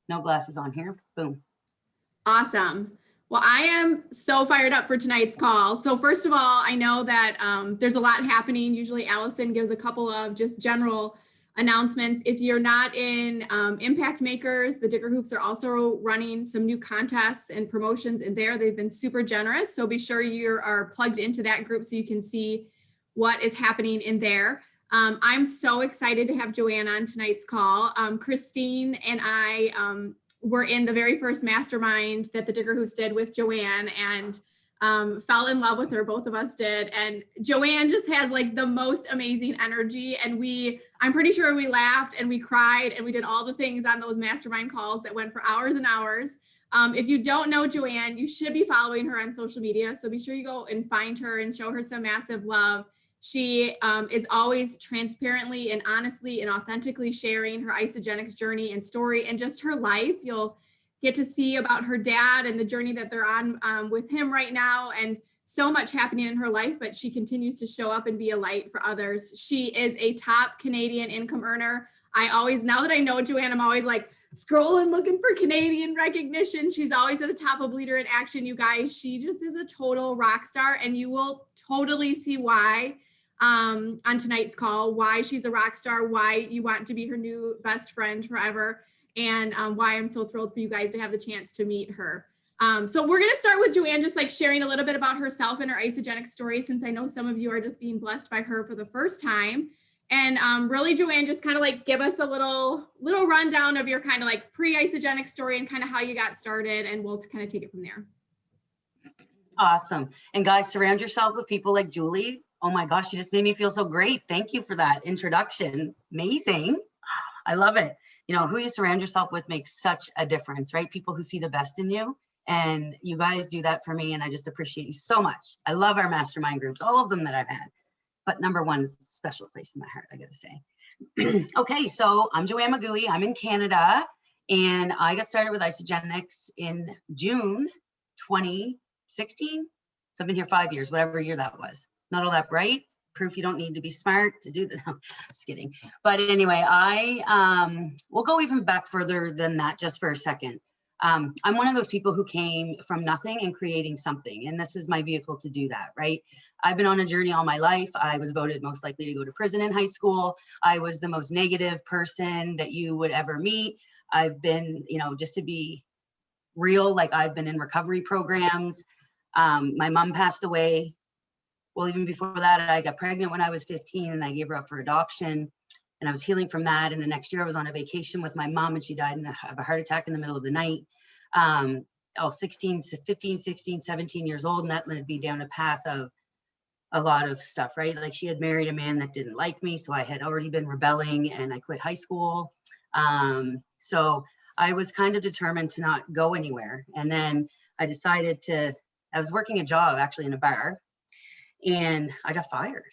No glasses on here. Boom. Awesome. Well, I am so fired up for tonight's call. So first of all, I know that there's a lot happening. Usually Allison gives a couple of just general announcements. If you're not in Impact Makers, the Digger Hoops are also running some new contests and promotions in there. They've been super generous. So be sure you are plugged into that group so you can see what is happening in there. I'm so excited to have Joanne on tonight's call. Christine and I were in the very first mastermind that the Digger Hoops did with Joanne and fell in love with her. Both of us did. And Joanne just has like the most amazing energy. And I'm pretty sure we laughed and we cried and we did all the things on those mastermind calls that went for hours and hours. If you don't know Joanne, you should be following her on social media. So be sure you go and find her and show her some massive love. She is always transparently and honestly and authentically sharing her Isagenix journey and story and just her life. You'll get to see about her dad and the journey that they're on with him right now, and so much happening in her life, but she continues to show up and be a light for others. She is a top Canadian income earner. Now that I know Joanne, I'm always like scrolling, looking for Canadian recognition. She's always at the top of Leader in Action, you guys. She just is a total rock star, and you will totally see why on tonight's call, why she's a rock star, why you want to be her new best friend forever, and why I'm so thrilled for you guys to have the chance to meet her. So we're going to start with Joanne just like sharing a little bit about herself and her Isagenix story, since I know some of you are just being blessed by her for the first time. And really, Joanne, just kind of like give us a little rundown of your kind of like pre-Isagenix story and kind of how you got started, and we'll kind of take it from there. Awesome. And guys, surround yourself with people like Julie. Oh my gosh, you just made me feel so great. Thank you for that introduction. Amazing. I love it. You know, who you surround yourself with makes such a difference, right? People who see the best in you. And you guys do that for me. And I just appreciate you so much. I love our mastermind groups, all of them that I've had. But number one is a special place in my heart, I got to say. Okay, so I'm Joanne McGouey. I'm in Canada. And I got started with Isagenix in June 2016. So I've been here 5 years, whatever year that was. Not all that bright. Proof you don't need to be smart to do that. No, just kidding. But anyway, I will go even back further than that just for a second. I'm one of those people who came from nothing and creating something. And this is my vehicle to do that, right? I've been on a journey all my life. I was voted most likely to go to prison in high school. I was the most negative person that you would ever meet. I've been, you know, just to be real, like I've been in recovery programs. My mom passed away. Well, even before that, I got pregnant when I was 15 and I gave her up for adoption, and I was healing from that. And the next year I was on a vacation with my mom and she died of a heart attack in the middle of the night. 15, 16, 17 years old. And that led me down a path of a lot of stuff, right? Like she had married a man that didn't like me. So I had already been rebelling and I quit high school. So I was kind of determined to not go anywhere. And then I decided I was working a job actually in a bar. And I got fired,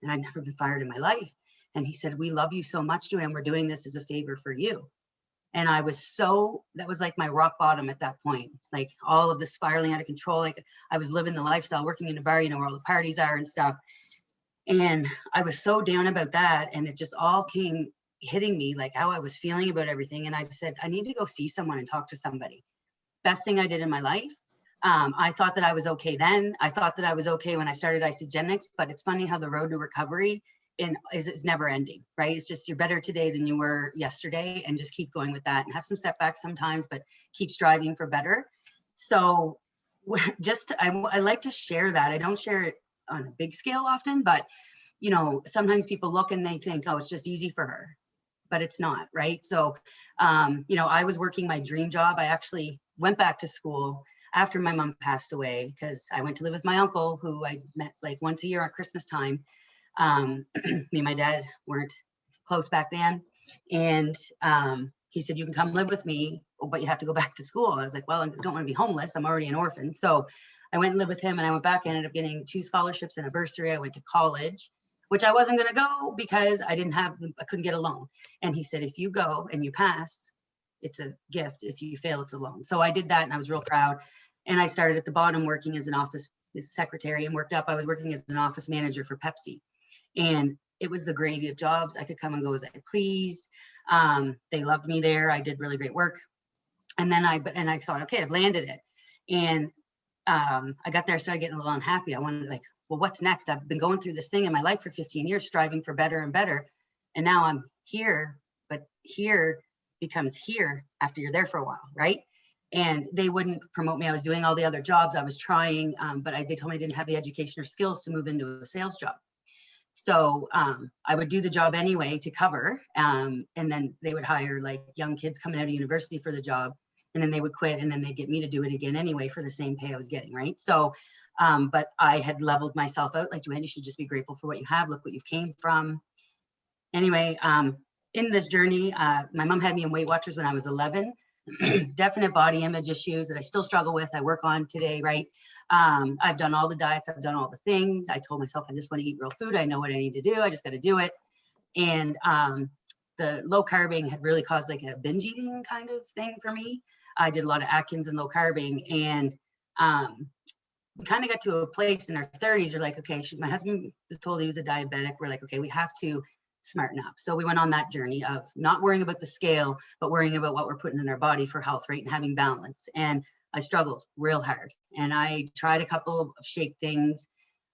and I'd never been fired in my life. And he said, "We love you so much, Joanne. We're doing this as a favor for you." And that was like my rock bottom at that point. Like all of this spiraling out of control. Like I was living the lifestyle, working in a bar, you know, where all the parties are and stuff. And I was so down about that. And it just all came hitting me, like how I was feeling about everything. And I said, I need to go see someone and talk to somebody. Best thing I did in my life. I thought that I was okay then. I thought that I was okay when I started Isagenix, but it's funny how the road to recovery is never ending, right? It's just you're better today than you were yesterday, and just keep going with that and have some setbacks sometimes, but keep striving for better. So I like to share that. I don't share it on a big scale often, but you know, sometimes people look and they think, oh, it's just easy for her, but it's not, right? So, you know, I was working my dream job. I actually went back to school after my mom passed away, because I went to live with my uncle, who I met like once a year at Christmas time. Me and my dad weren't close back then. And he said, you can come live with me, but you have to go back to school. I was like, well, I don't want to be homeless. I'm already an orphan. So I went and lived with him, and I went back. I ended up getting 2 scholarships and a bursary. I went to college, which I wasn't going to go because I couldn't get a loan. And he said, if you go and you pass, it's a gift. If you fail, it's a loan. So I did that, and I was real proud. And I started at the bottom working as an office secretary, and worked up. I was working as an office manager for Pepsi. And it was the gravy of jobs. I could come and go as I pleased. They loved me there. I did really great work. And then I thought, okay, I've landed it. And I got there, I started getting a little unhappy. I wanted like, well, what's next? I've been going through this thing in my life for 15 years, striving for better and better. And now I'm here, but here becomes here after you're there for a while, right? And they wouldn't promote me. I was doing all the other jobs I was trying, but they told me I didn't have the education or skills to move into a sales job. So I would do the job anyway to cover, and then they would hire like young kids coming out of university for the job, and then they would quit, and then they'd get me to do it again anyway for the same pay I was getting, right? So, but I had leveled myself out, like, Joanne, you should just be grateful for what you have. Look what you've came from. Anyway, in this journey, my mom had me in Weight Watchers when I was 11. Definite body image issues that I still struggle with, I work on today, right? I've done all the diets, I've done all the things. I told myself I just want to eat real food. I know what I need to do. I just got to do it. And the low carbing had really caused like a binge eating kind of thing for me. I did a lot of Atkins and low carbing, and we kind of got to a place in our 30s. We're like, okay, my husband was told he was a diabetic. We're like, okay, we have to smarten up. So we went on that journey of not worrying about the scale, but worrying about what we're putting in our body for health, right? And having balance. And I struggled real hard. And I tried a couple of shake things,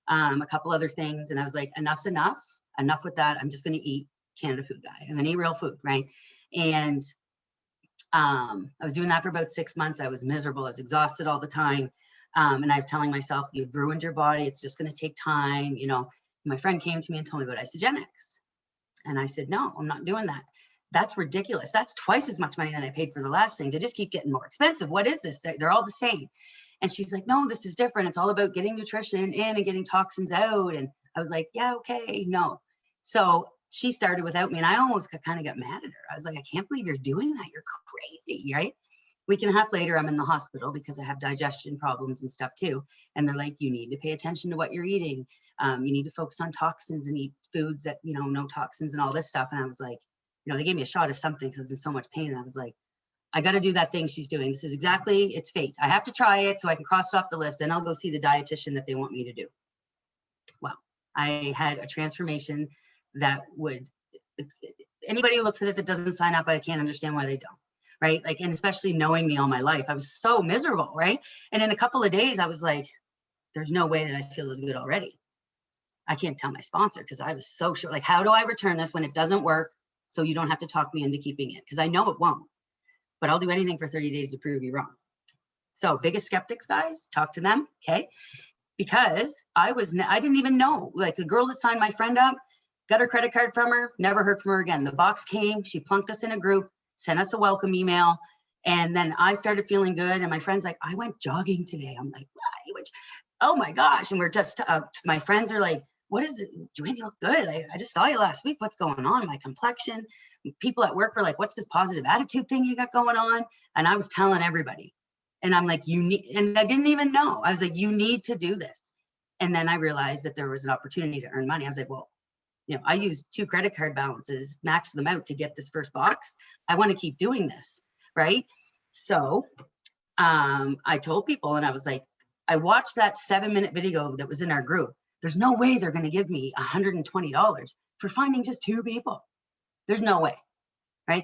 a couple other things. And I was like, enough's enough. Enough with that. I'm just going to eat Canada Food Guy. I'm going to eat real food, right? And I was doing that for about 6 months. I was miserable. I was exhausted all the time. And I was telling myself, you've ruined your body. It's just going to take time. You know, my friend came to me and told me about isogenics. And I said, no, I'm not doing that. That's ridiculous. That's twice as much money than I paid for the last things. They just keep getting more expensive. What is this? They're all the same. And she's like, no, this is different. It's all about getting nutrition in and getting toxins out. And I was like, yeah, okay, no. So she started without me, and I almost kind of got mad at her. I was like, I can't believe you're doing that. You're crazy, right? Week and a half later, I'm in the hospital because I have digestion problems and stuff too. And they're like, you need to pay attention to what you're eating. You need to focus on toxins and eat foods that, you know, no toxins and all this stuff. And I was like, you know, they gave me a shot of something because I was in so much pain. And I was like, I got to do that thing she's doing. This is exactly, it's fate. I have to try it so I can cross it off the list. Then I'll go see the dietitian that they want me to do. Well, I had a transformation that would, anybody who looks at it that doesn't sign up, I can't understand why they don't, right? Like, and especially knowing me all my life, I was so miserable, right? And in a couple of days, I was like, there's no way that I feel as good already. I can't tell my sponsor because I was so sure, like, how do I return this when it doesn't work so you don't have to talk me into keeping it? Because I know it won't, but I'll do anything for 30 days to prove you wrong. So biggest skeptics, guys, talk to them, okay? Because I didn't even know, like the girl that signed my friend up, got her credit card from her, never heard from her again. The box came, she plunked us in a group, sent us a welcome email. And then I started feeling good. And my friend's like, I went jogging today. I'm like, why? Which, oh my gosh. And we're just, my friends are like, what is it? Joanne, you look good. I just saw you last week. What's going on? My complexion. People at work were like, what's this positive attitude thing you got going on? And I was telling everybody. And I'm like, and I didn't even know. I was like, you need to do this. And then I realized that there was an opportunity to earn money. I was like, well, you know, I used 2 credit card balances, maxed them out to get this first box. I want to keep doing this, right? So I told people, and I was like, I watched that 7-minute video that was in our group. There's no way they're going to give me $120 for finding just 2 people. There's no way, right?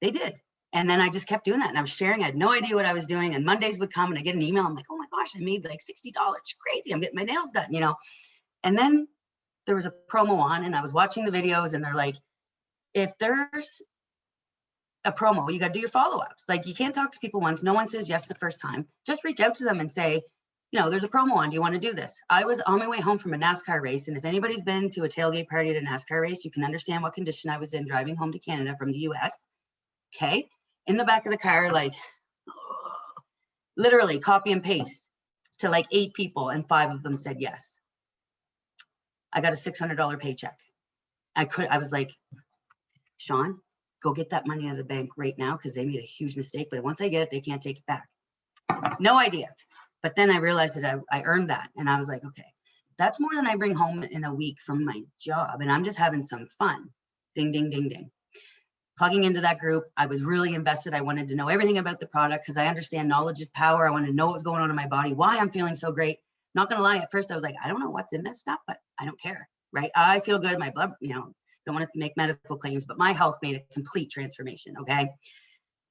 They did. And then I just kept doing that. And I was sharing. I had no idea what I was doing. And Mondays would come and I get an email. I'm like, oh my gosh, I made like $60. Crazy. I'm getting my nails done, you know? And then there was a promo on and I was watching the videos and they're like, if there's a promo, you got to do your follow-ups. Like you can't talk to people once. No one says yes the first time. Just reach out to them and say, you know, there's a promo on. Do you want to do this? I was on my way home from a NASCAR race. And if anybody's been to a tailgate party at a NASCAR race, you can understand what condition I was in driving home to Canada from the US. Okay. In the back of the car, like literally copy and paste to like 8 people and 5 of them said yes. I got a $600 paycheck. I was like, Sean, go get that money out of the bank right now because they made a huge mistake. But once I get it, they can't take it back. No idea. But then I realized that I earned that. And I was like, okay, that's more than I bring home in a week from my job. And I'm just having some fun. Ding, ding, ding, ding. Plugging into that group, I was really invested. I wanted to know everything about the product because I understand knowledge is power. I want to know what's going on in my body, why I'm feeling so great. Not going to lie, at first I was like, I don't know what's in this stuff, but I don't care, right? I feel good. My blood, you know, don't want to make medical claims, but my health made a complete transformation, okay?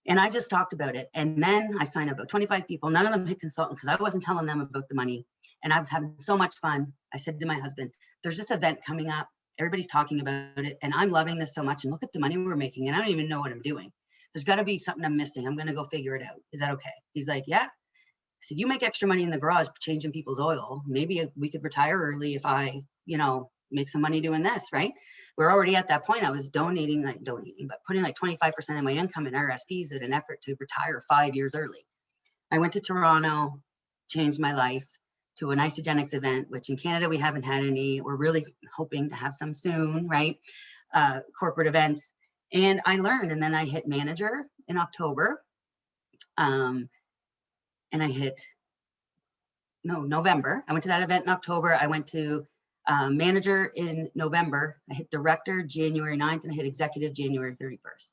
And I just talked about it. And then I signed up about 25 people. None of them hit consultant because I wasn't telling them about the money. And I was having so much fun. I said to my husband, there's this event coming up. Everybody's talking about it. And I'm loving this so much. And look at the money we're making. And I don't even know what I'm doing. There's got to be something I'm missing. I'm going to go figure it out. Is that okay? He's like, yeah. I said, you make extra money in the garage changing people's oil. Maybe we could retire early if I, make some money doing this, right? We're already at that point. I was but putting like 25% of my income in RSPs in an effort to retire 5 years early. I went to Toronto, changed my life to an Isogenics event, which in Canada, we haven't had any. We're really hoping to have some soon, right? Corporate events. And I learned, and then I hit manager in October. And I hit, November. I went to that event in October. I went to manager in November. I hit director January 9th and I hit executive January 31st.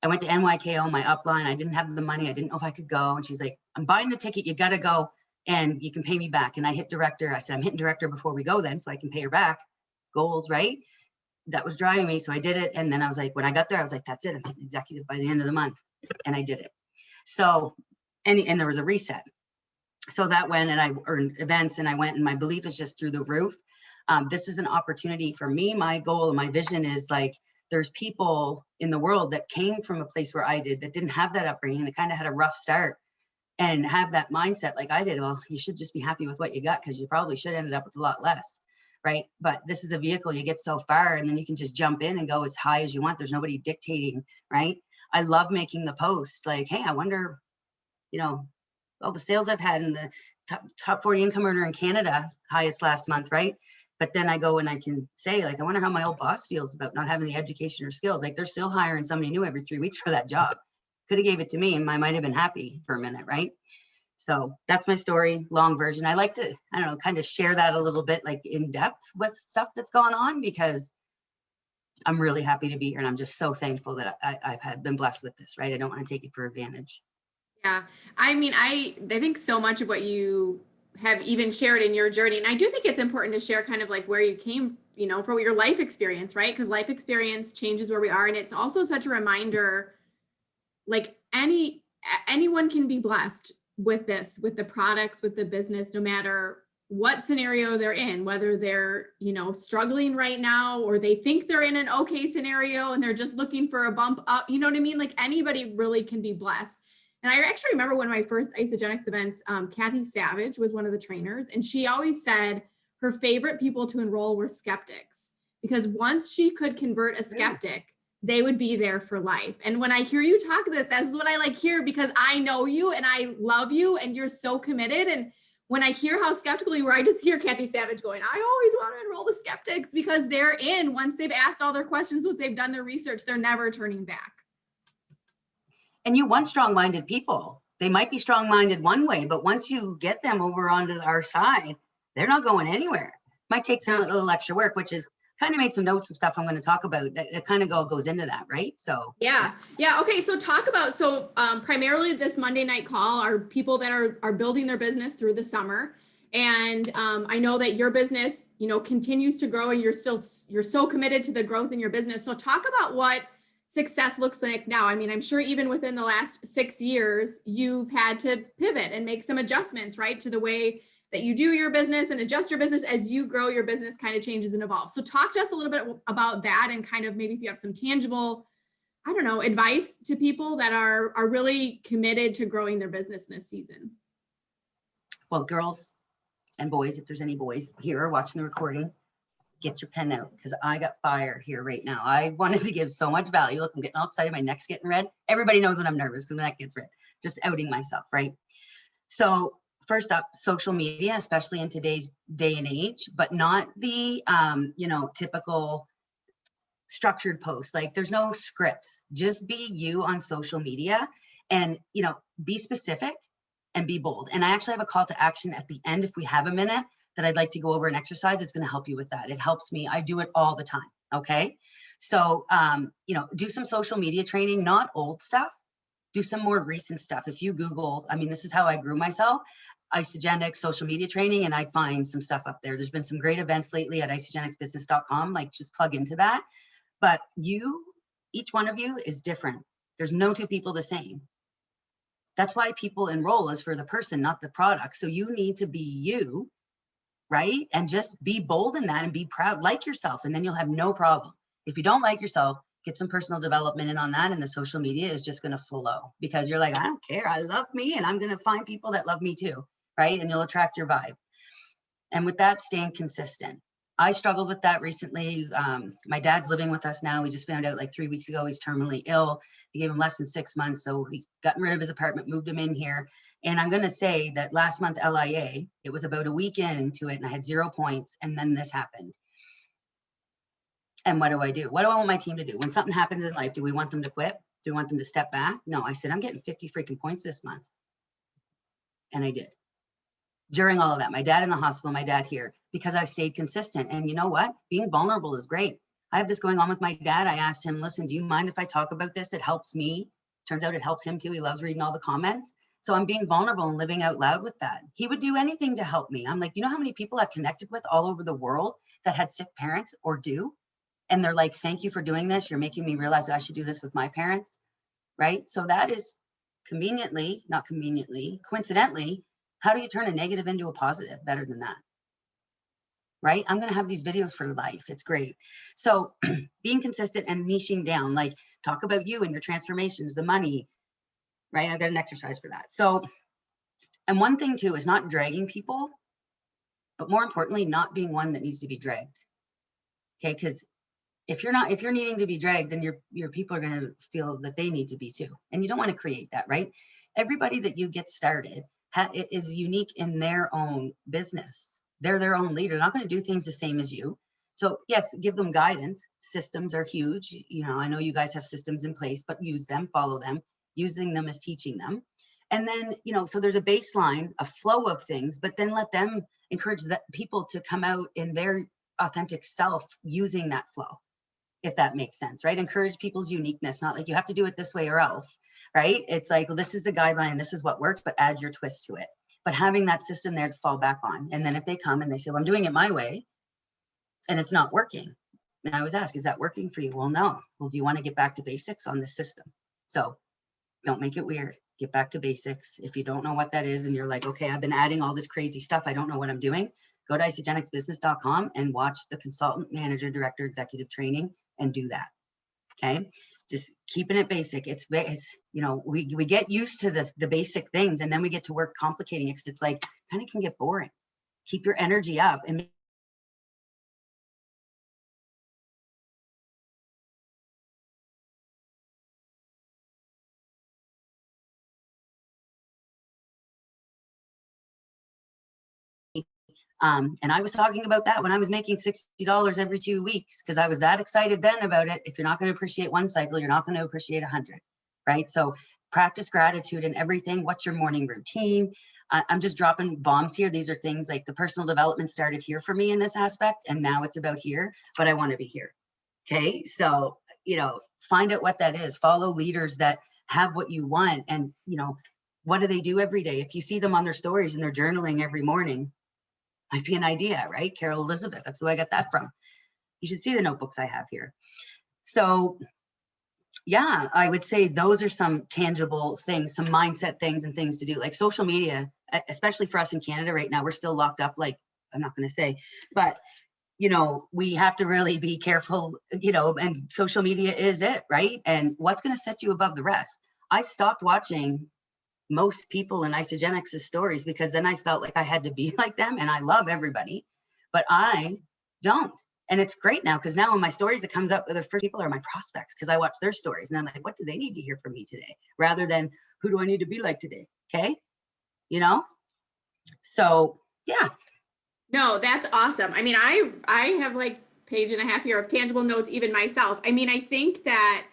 I went to NYKO, my upline. I didn't have the money. I didn't know if I could go. And she's like, I'm buying the ticket. You got to go and you can pay me back. And I hit director. I said, I'm hitting director before we go then so I can pay her back. Goals, right? That was driving me. So I did it. And then I was like, when I got there, I was like, that's it. I'm hitting executive by the end of the month. And I did it. So, and there was a reset. So that went and I earned events and I went and my belief is just through the roof. This is an opportunity for me. My goal and my vision is like, there's people in the world that came from a place where I did that didn't have that upbringing. That kind of had a rough start and have that mindset like I did. Well, you should just be happy with what you got because you probably should have ended up with a lot less, right? But this is a vehicle, you get so far and then you can just jump in and go as high as you want. There's nobody dictating, right? I love making the post like, hey, I wonder, all the sales I've had in the top 40 income earner in Canada, highest last month, right? But then I go and I can say, like, I wonder how my old boss feels about not having the education or skills. Like, they're still hiring somebody new every 3 weeks for that job. Could have gave it to me and I might have been happy for a minute, right? So that's my story, long version. I like to, kind of share that a little bit, like in depth with stuff that's going on because I'm really happy to be here and I'm just so thankful that I've been blessed with this, right? I don't want to take it for advantage. Yeah. I mean, I think so much of what you have even shared in your journey. And I do think it's important to share kind of like where you came, for your life experience, right? Because life experience changes where we are. And it's also such a reminder, like anyone can be blessed with this, with the products, with the business, no matter what scenario they're in, whether they're, struggling right now, or they think they're in an okay scenario and they're just looking for a bump up, you know what I mean? Like anybody really can be blessed. And I actually remember one of my first Isogenics events, Kathy Savage was one of the trainers, and she always said her favorite people to enroll were skeptics, because once she could convert a skeptic, they would be there for life. And when I hear you talk, that's what I like hear, because I know you and I love you and you're so committed. And when I hear how skeptical you were, I just hear Kathy Savage going, I always want to enroll the skeptics, because they're in, once they've asked all their questions, what they've done their research, they're never turning back. And you want strong-minded people. They might be strong-minded one way, but once you get them over onto our side, they're not going anywhere. Might take some little extra work, which is kind of made some notes of stuff I'm going to talk about that kind of goes into that, right? So yeah. Okay, so talk about, primarily this Monday night call are people that are building their business through the summer. And I know that your business, continues to grow and you're so committed to the growth in your business. So talk about what success looks like now. I mean, I'm sure even within the last 6 years, you've had to pivot and make some adjustments, right, to the way that you do your business and adjust your business as you grow. Your business kind of changes and evolves. So talk to us a little bit about that, and kind of maybe if you have some tangible, advice to people that are really committed to growing their business in this season. Well, girls and boys, if there's any boys here or watching the recording, get your pen out, because I got fire here right now. I wanted to give so much value. Look, I'm getting all excited. My neck's getting red. Everybody knows when I'm nervous because my neck gets red. Just outing myself, right? So first up, social media, especially in today's day and age, but not the, typical structured post. Like there's no scripts. Just be you on social media and, be specific and be bold. And I actually have a call to action at the end if we have a minute that I'd like to go over an exercise. It's going to help you with that. It helps me. I do it all the time. Okay. So, do some social media training, not old stuff, do some more recent stuff. If you Google, this is how I grew myself, Isogenics social media training, and I'd find some stuff up there. There's been some great events lately at isogenicsbusiness.com, like just plug into that. But each one of you is different. There's no two people the same. That's why people enroll, is for the person, not the product. So you need to be you, right? And just be bold in that and be proud, like yourself, and then you'll have no problem. If you don't like yourself, get some personal development in on that, and the social media is just going to flow, because you're like, I don't care, I love me, and I'm going to find people that love me too, right? And you'll attract your vibe. And with that, staying consistent. I struggled with that recently. My dad's living with us now. We just found out like 3 weeks ago he's terminally ill. He gave him less than 6 months, so we got rid of his apartment, moved him in here. And I'm going to say that last month LIA, it was about a week into it, and I had 0 points, and then this happened. And what do I do? What do I want my team to do? When something happens in life, do we want them to quit? Do we want them to step back? No, I said, I'm getting 50 freaking points this month. And I did. During all of that, my dad in the hospital, my dad here, because I stayed consistent. And you know what? Being vulnerable is great. I have this going on with my dad. I asked him, listen, do you mind if I talk about this? It helps me. Turns out it helps him too. He loves reading all the comments. So I'm being vulnerable and living out loud with that. He would do anything to help me. I'm like, you know how many people I've connected with all over the world that had sick parents or do? And they're like, thank you for doing this. You're making me realize that I should do this with my parents, right? So that is conveniently, not conveniently, coincidentally, how do you turn a negative into a positive better than that? Right? I'm going to have these videos for life. It's great. So being consistent and niching down, like talk about you and your transformations, the money, right? I've got an exercise for that. So, and one thing too is not dragging people, but more importantly, not being one that needs to be dragged. Okay. Because if you're needing to be dragged, then your people are going to feel that they need to be too. And you don't want to create that, right? Everybody that you get started is unique in their own business. They're their own leader. They're not going to do things the same as you. So yes, give them guidance. Systems are huge. You know, I know you guys have systems in place, but use them, follow them. Using them as teaching them. And then, you know, so there's a baseline, a flow of things, but then let them encourage that people to come out in their authentic self using that flow, if that makes sense, right? Encourage people's uniqueness, not like you have to do it this way or else, right? It's like, well, this is a guideline and this is what works, but add your twist to it. But having that system there to fall back on. And then if they come and they say, well, I'm doing it my way and it's not working. And I always ask, is that working for you? Well, no. Well, do you want to get back to basics on this system? So don't make it weird. Get back to basics. If you don't know what that is and you're like, okay, I've been adding all this crazy stuff, I don't know what I'm doing, go to isogenicsbusiness.com and watch the consultant, manager, director, executive training and do that. Okay. Just keeping it basic. It's you know, we get used to the basic things and then we get to work complicating it because it's like kind of can get boring. Keep your energy up and and I was talking about that when I was making $60 every 2 weeks because I was that excited then about it. If you're not going to appreciate one cycle, you're not going to appreciate 100, right? So practice gratitude in everything. What's your morning routine? I'm just dropping bombs here. These are things like the personal development started here for me in this aspect, and now it's about here, but I want to be here. Okay, so, you know, find out what that is. Follow leaders that have what you want, and, you know, what do they do every day? If you see them on their stories and they're journaling every morning, might be an idea, right? Carol Elizabeth, that's who I got that from. You should see the notebooks I have here. So yeah, I would say those are some tangible things, some mindset things and things to do. Like social media, especially for us in Canada right now, we're still locked up, like, I'm not going to say, but you know, we have to really be careful, you know, and social media is it, right? And what's going to set you above the rest? I stopped watching most people in Isogenics' stories because then I felt like I had to be like them, and I love everybody, but I don't. And it's great now because now in my stories that comes up, the first people are my prospects because I watch their stories and I'm like, what do they need to hear from me today? Rather than who do I need to be like today? Okay. You know? So yeah. No, that's awesome. I mean, I have like page and a half here of tangible notes, even myself. I mean, I think that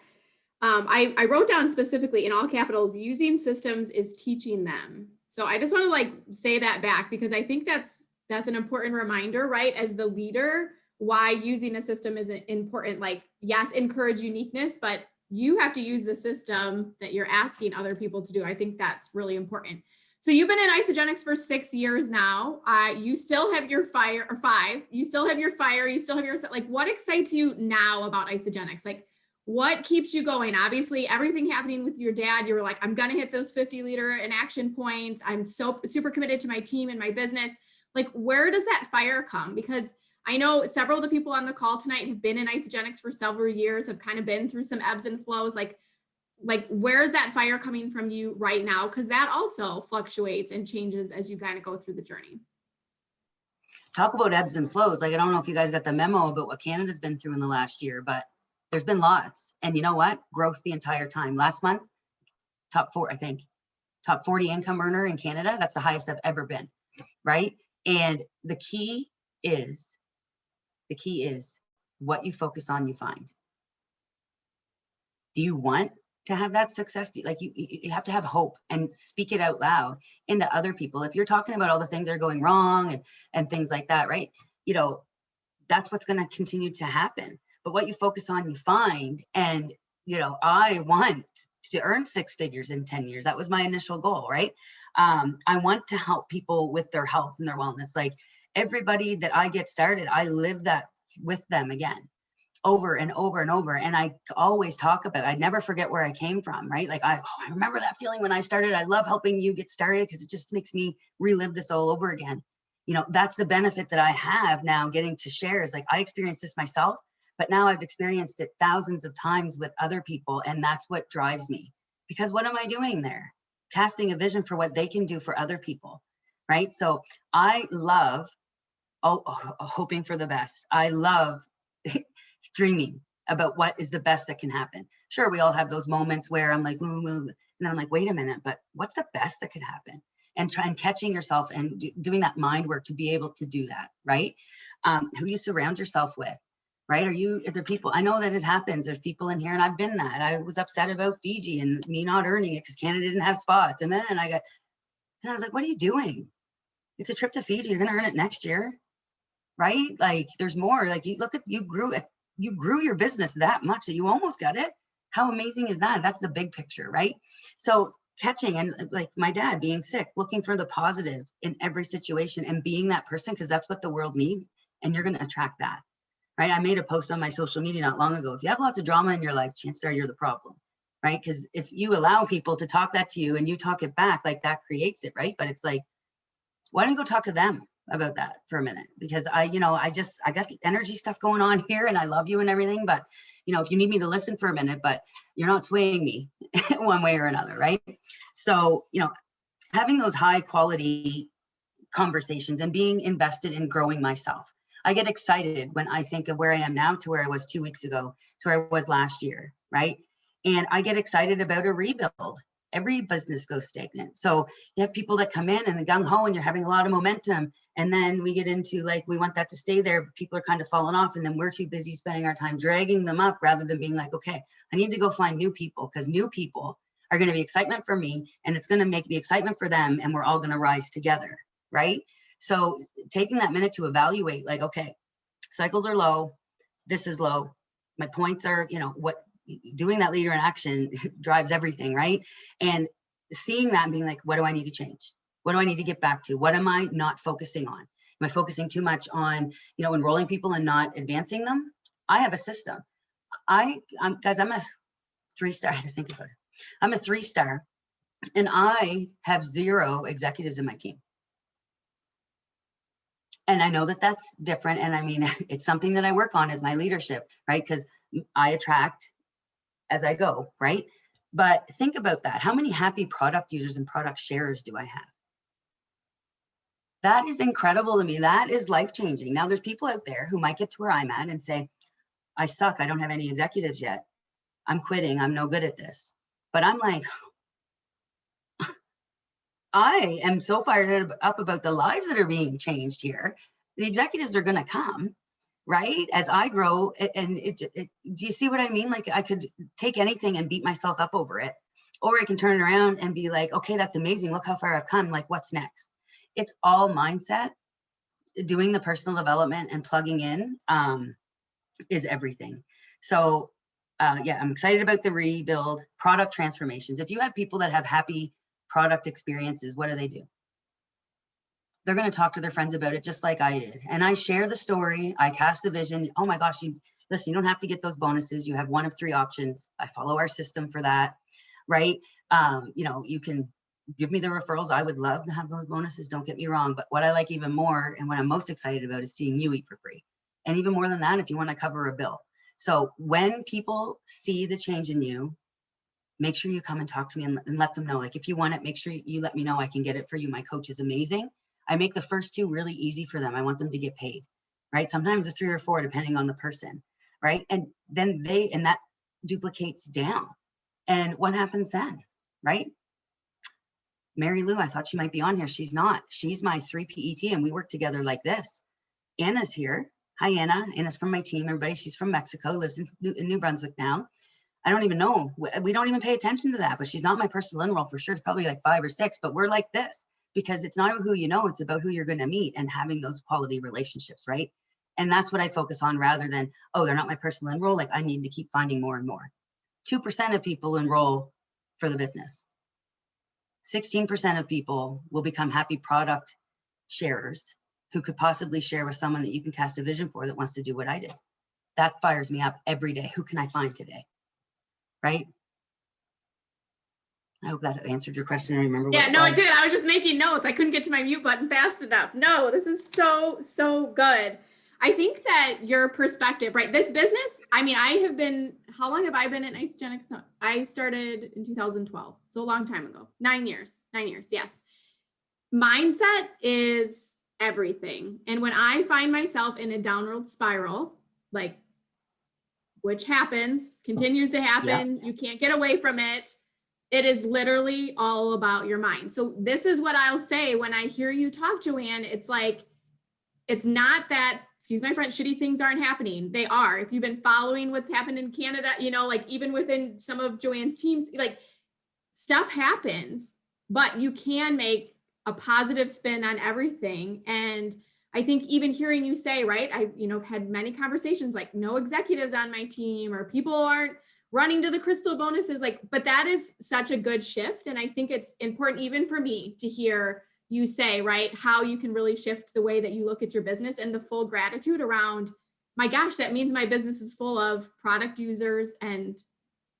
I wrote down specifically in all capitals, using systems is teaching them. So I just want to like say that back because I think that's an important reminder, right? As the leader, why using a system is important. Like, yes, encourage uniqueness, but you have to use the system that you're asking other people to do. I think that's really important. So you've been in Isogenics for 6 years now. You still have your fire, or 5. You still have your fire. You still have your, like, what excites you now about Isogenics? Like, what keeps you going? Obviously, everything happening with your dad, you were like, I'm going to hit those 50 leader and action points. I'm so super committed to my team and my business. Like, where does that fire come? Because I know several of the people on the call tonight have been in Isogenics for several years, have kind of been through some ebbs and flows. Like where's that fire coming from you right now? Because that also fluctuates and changes as you kind of go through the journey. Talk about ebbs and flows. Like, I don't know if you guys got the memo about what Canada's been through in the last year, but there's been lots. And you know what? Growth the entire time. Last month, top 40 income earner in Canada. That's the highest I've ever been, right? And the key is what you focus on, you find. Do you want to have that success? Like you have to have hope and speak it out loud into other people. If you're talking about all the things that are going wrong and things like that, right? You know, that's what's going to continue to happen. But what you focus on, you find. And, you know, I want to earn 6 figures in 10 years. That was my initial goal, right? I want to help people with their health and their wellness. Like everybody that I get started, I live that with them again, over and over and over. And I always talk about it. I never forget where I came from, right? Like I remember that feeling when I started. I love helping you get started because it just makes me relive this all over again. You know, that's the benefit that I have now getting to share is like, I experienced this myself, but now I've experienced it thousands of times with other people. And that's what drives me, because what am I doing there? Casting a vision for what they can do for other people, right? So I love hoping for the best. I love dreaming about what is the best that can happen. Sure, we all have those moments where I'm like, and then I'm like, wait a minute, but what's the best that could happen? And try and catching yourself and doing that mind work to be able to do that, right? Who you surround yourself with, right? Are there people, I know that it happens. There's people in here, and I've been that. I was upset about Fiji and me not earning it because Canada didn't have spots. And then I was like, what are you doing? It's a trip to Fiji. You're going to earn it next year, right? Like there's more. Like you grew your business that much that you almost got it. How amazing is that? That's the big picture, right? So catching, and like my dad being sick, looking for the positive in every situation and being that person, because that's what the world needs. And you're going to attract that, right? I made a post on my social media not long ago. If you have lots of drama in your life, chances are you're the problem, right? Because if you allow people to talk that to you and you talk it back, like that creates it, right? But it's like, why don't you go talk to them about that for a minute? Because I got the energy stuff going on here and I love you and everything, but you know, if you need me to listen for a minute, but you're not swaying me one way or another, right? So, you know, having those high quality conversations and being invested in growing myself. I get excited when I think of where I am now to where I was 2 weeks ago, to where I was last year, right? And I get excited about a rebuild. Every business goes stagnant. So you have people that come in and the gung ho and you're having a lot of momentum. And then we get into like, we want that to stay there, but people are kind of falling off. And then we're too busy spending our time dragging them up rather than being like, okay, I need to go find new people, because new people are going to be excitement for me and it's going to make the excitement for them. And we're all going to rise together, right? So taking that minute to evaluate, like, okay, cycles are low. This is low. My points are, you know, what, doing that leader in action drives everything, right? And seeing that and being like, what do I need to change? What do I need to get back to? What am I not focusing on? Am I focusing too much on, you know, enrolling people and not advancing them? I have a system. Guys, I'm a 3-star. I had to think about it. I'm a 3-star and I have 0 executives in my team. And I know that that's different. And I mean, it's something that I work on as my leadership, right? Because I attract as I go, right? But think about that. How many happy product users and product sharers do I have? That is incredible to me. That is life-changing. Now there's people out there who might get to where I'm at and say, I suck. I don't have any executives yet. I'm quitting. I'm no good at this. But I'm like, I am so fired up about the lives that are being changed here. The executives are going to come, right? As I grow, and do you see what I mean? Like I could take anything and beat myself up over it, or I can turn it around and be like, okay, that's amazing. Look how far I've come. Like, what's next? It's all mindset. Doing the personal development and plugging in is everything. So yeah, I'm excited about the rebuild, product transformations. If you have people that have happy product experiences, what do? They're going to talk to their friends about it just like I did. And I share the story. I cast the vision. Oh my gosh, Listen, you don't have to get those bonuses. You have one of 3 options. I follow our system for that, right? You know, you can give me the referrals. I would love to have those bonuses. Don't get me wrong. But what I like even more and what I'm most excited about is seeing you eat for free. And even more than that, if you want to cover a bill. So when people see the change in you, make sure you come and talk to me and let them know. Like, if you want it, make sure you let me know. I can get it for you. My coach is amazing. I make the first 2 really easy for them. I want them to get paid, right? Sometimes a 3 or 4, depending on the person, right? And then that duplicates down. And what happens then, right? Mary Lou, I thought she might be on here. She's not. She's my 3 PET, and we work together like this. Anna's here. Hi, Anna. Anna's from my team, everybody. She's from Mexico, lives in New Brunswick now. I don't even know. We don't even pay attention to that, but she's not my personal enroll for sure. It's probably like 5 or 6, but we're like this because it's not who you know, it's about who you're going to meet and having those quality relationships, right? And that's what I focus on rather than, oh, they're not my personal enroll. Like, I need to keep finding more and more. 2% of people enroll for the business. 16% of people will become happy product sharers who could possibly share with someone that you can cast a vision for that wants to do what I did. That fires me up every day. Who can I find today? Right? I hope that answered your question. I remember. Yeah, no, it did. I was just making notes. I couldn't get to my mute button fast enough. No, this is so good. I think that your perspective, right? This business, I mean, how long have I been in Isogenics? I started in 2012. So a long time ago. 9 years, yes. Mindset is everything. And when I find myself in a downward spiral, like, which continues to happen, you can't get away from it. It is literally all about your mind. So this is what I'll say when I hear you talk, Joanne. It's like, it's not that, excuse my French, shitty things aren't happening. They are. If you've been following what's happened in Canada, you know, like even within some of Joanne's teams, like stuff happens, but you can make a positive spin on everything. And I think even hearing you say, right, I, had many conversations like no executives on my team or people aren't running to the crystal bonuses, like, but that is such a good shift. And I think it's important even for me to hear you say, right, how you can really shift the way that you look at your business and the full gratitude around, my gosh, that means my business is full of product users and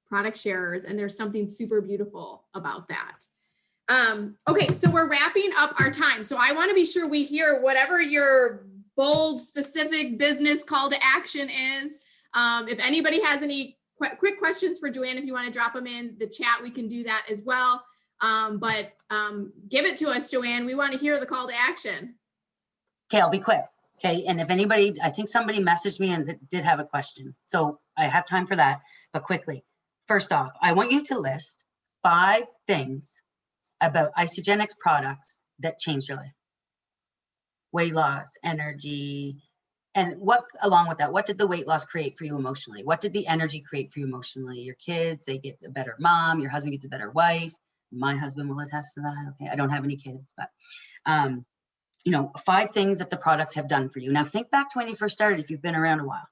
product sharers. And there's something super beautiful about that. Okay, so we're wrapping up our time. So I want to be sure we hear whatever your bold, specific business call to action is. If anybody has any quick questions for Joanne, if you want to drop them in the chat, we can do that as well. But give it to us, Joanne. We want to hear the call to action. Okay, I'll be quick. Okay, and if anybody, I think somebody messaged me and did have a question. So I have time for that, but quickly. First off, I want you to list 5 things about Isogenics products that changed your life. Weight loss, energy, and what, along with that, what did the weight loss create for you emotionally? What did the energy create for you emotionally? Your kids, they get a better mom, your husband gets a better wife. My husband will attest to that. Okay, I don't have any kids, but 5 things that the products have done for you. Now think back to when you first started, if you've been around a while,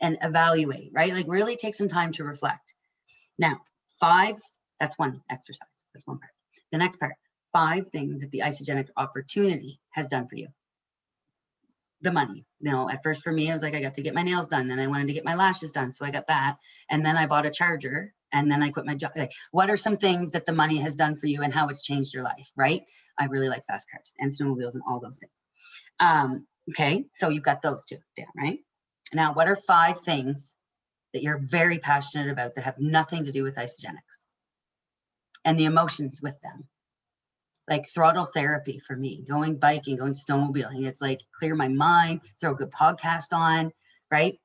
and evaluate, right? Like really take some time to reflect. Now, 5, that's one exercise, that's one part. The next part, 5 things that the Isogenic opportunity has done for you. The money, at first for me, I was like, I got to get my nails done. Then I wanted to get my lashes done. So I got that. And then I bought a charger and then I quit my job. Like, what are some things that the money has done for you and how it's changed your life, right? I really like fast cars and snowmobiles and all those things. Okay, so you've got those 2 down, right? Now, what are 5 things that you're very passionate about that have nothing to do with Isogenics and the emotions with them? Like throttle therapy for me, going biking, going snowmobiling. It's like clear my mind, throw a good podcast on, right?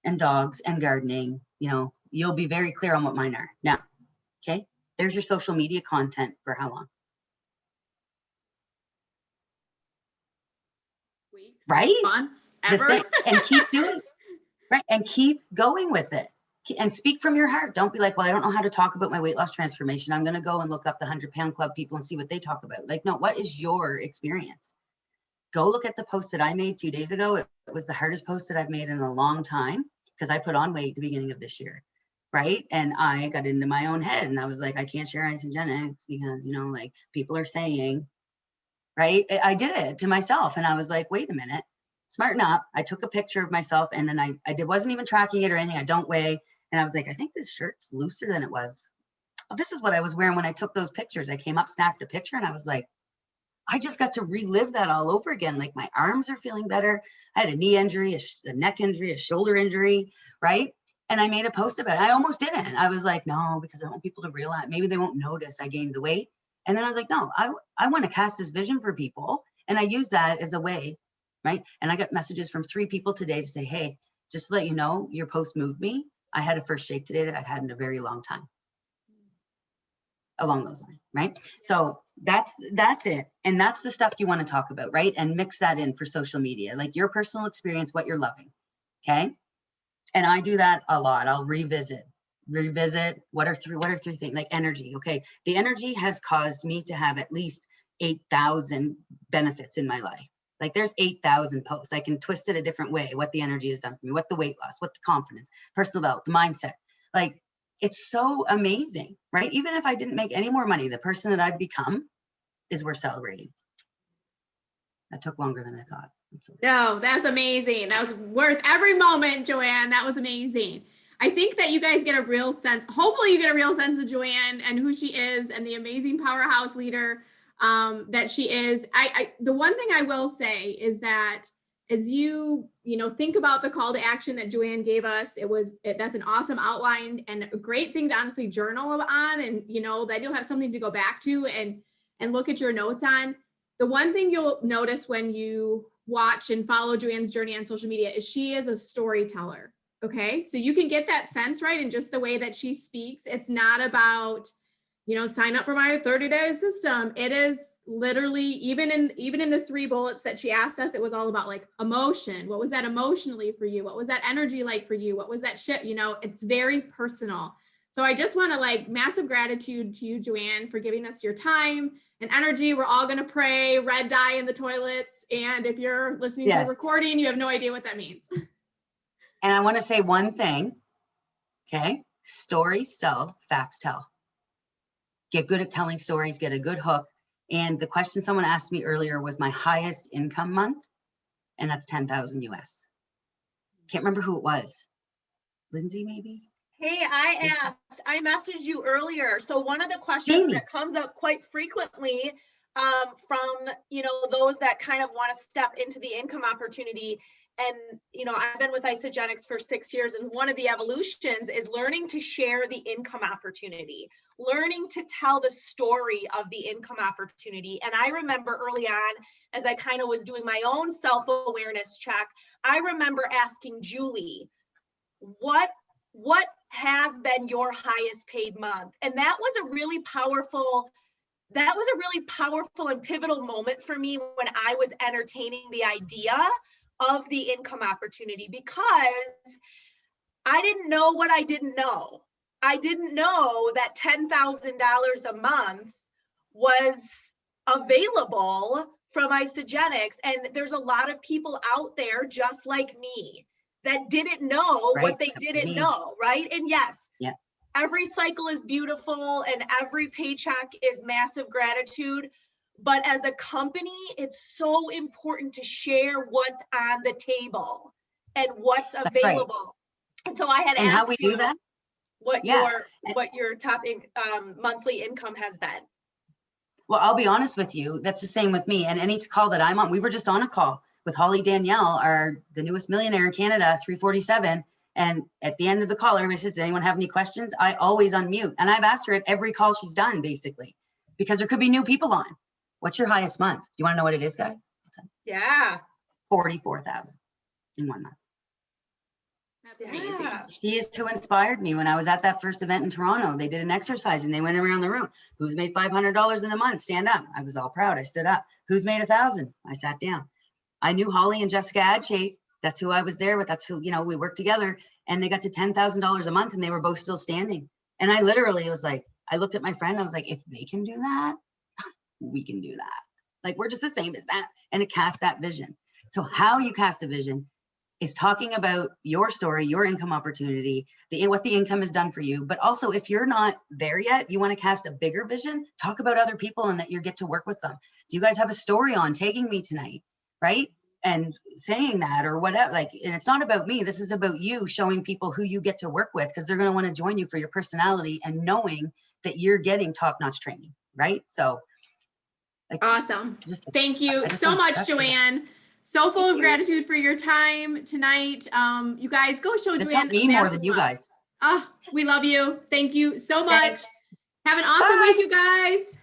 And dogs and gardening, you'll be very clear on what mine are. Now, okay, there's your social media content for how long? Weeks, right? Months, ever. And keep doing, right? And keep going with it. And speak from your heart. Don't be like, well, I don't know how to talk about my weight loss transformation. I'm going to go and look up the 100-pound club people and see what they talk about. Like, no, what is your experience? Go look at the post that I made 2 days ago. It was the hardest post that I've made in a long time because I put on weight at the beginning of this year, right? And I got into my own head and I was like, I can't share Isogenics because, people are saying, right? I did it to myself and I was like, wait a minute. smarten up. I took a picture of myself, and then I wasn't even tracking it or anything. I don't weigh. And I was like, I think this shirt's looser than it was. Oh, this is what I was wearing when I took those pictures. I came up, snapped a picture, and I was like, I just got to relive that all over again. Like, my arms are feeling better. I had a knee injury, a neck injury, a shoulder injury, right? And I made a post about it. I almost didn't. I was like, no, because I want people to realize, maybe they won't notice I gained the weight. And then I was like, no, I want to cast this vision for people. And I use that as a way, right? And I got messages from 3 people today to say, hey, just to let you know, your post moved me. I had a first shake today that I've had in a very long time. Along those lines, right? So that's it. And that's the stuff you want to talk about, right? And mix that in for social media, like your personal experience, what you're loving, okay? And I do that a lot. I'll revisit. What are three things, like energy, okay? The energy has caused me to have at least 8,000 benefits in my life. Like, there's 8,000 posts. I can twist it a different way, what the energy has done for me, what the weight loss, what the confidence, personal development, the mindset. Like, it's so amazing, right? Even if I didn't make any more money, the person that I've become is worth celebrating. That took longer than I thought. No, that's amazing. That was worth every moment, Joanne. That was amazing. I think that you guys get a real sense, hopefully you get a real sense of Joanne and who she is and the amazing powerhouse leader that she is. The one thing I will say is that as you think about the call to action that Joanne gave us, that's an awesome outline and a great thing to honestly journal on, and that you'll have something to go back to and look at your notes on. The one thing you'll notice when you watch and follow Joanne's journey on social media is she is a storyteller. Okay, so you can get that sense, right, in just the way that she speaks. It's not about sign up for my 30-day system. It is literally, even in the 3 bullets that she asked us, it was all about like emotion. What was that emotionally for you? What was that energy like for you? What was that shit? It's very personal. So I just want to massive gratitude to you, Joanne, for giving us your time and energy. We're all going to pray red dye in the toilets. And if you're listening to the recording, you have no idea what that means. And I want to say one thing. Okay. Stories sell, facts tell. Get good at telling stories, get a good hook. And the question someone asked me earlier was my highest income month, and that's 10,000 US. Can't remember who it was. Lindsay, maybe? Hey, I messaged you earlier. So one of the questions that comes up quite frequently from, those that kind of want to step into the income opportunity. And, I've been with Isogenics for 6 years, and one of the evolutions is learning to share the income opportunity, learning to tell the story of the income opportunity. And I remember early on, as I kind of was doing my own self-awareness check, I remember asking Julie, what has been your highest paid month? And that was a really powerful and pivotal moment for me when I was entertaining the idea of the income opportunity, because I didn't know what I didn't know. I didn't know that $10,000 a month was available from Isogenics. And there's a lot of people out there just like me that didn't know what they didn't know, right? And yes, every cycle is beautiful and every paycheck is massive gratitude. But as a company, it's so important to share what's on the table and what's available. And so I had asked how we do that? What your top monthly income has been. Well, I'll be honest with you. That's the same with me. And any call that I'm on, we were just on a call with Holly Danielle, the newest millionaire in Canada, 347. And at the end of the call, everybody says, does anyone have any questions? I always unmute. And I've asked her at every call she's done, basically, because there could be new people on. What's your highest month? Do you want to know what it is, guys? Yeah. 44,000 in 1 month. That's amazing. She is who inspired me when I was at that first event in Toronto. They did an exercise and they went around the room. Who's made $500 in a month? Stand up. I was all proud. I stood up. Who's made 1,000? I sat down. I knew Holly and Jessica Adshade. That's who I was there with. That's who, we worked together, and they got to $10,000 a month and they were both still standing. And I literally was like, I looked at my friend. I was like, if they can do that, we can do that. Like, we're just the same as that. And it casts that vision. So how you cast a vision is talking about your story, your income opportunity, what the income has done for you. But also, if you're not there yet, you want to cast a bigger vision, talk about other people and that you get to work with them. Do you guys have a story on tagging me tonight? Right? and saying that or whatever, like, and it's not about me. This is about you showing people who you get to work with, because they're going to want to join you for your personality and knowing that you're getting top-notch training, right? So like, Awesome. just Thank you I just so want much, that. Joanne. So full Thank of you. gratitude for your time tonight. You guys go show This Joanne helped a me more massive than you love. guys. Oh, we love you. Thank you so much. Thanks. Have an awesome Bye. week, you guys.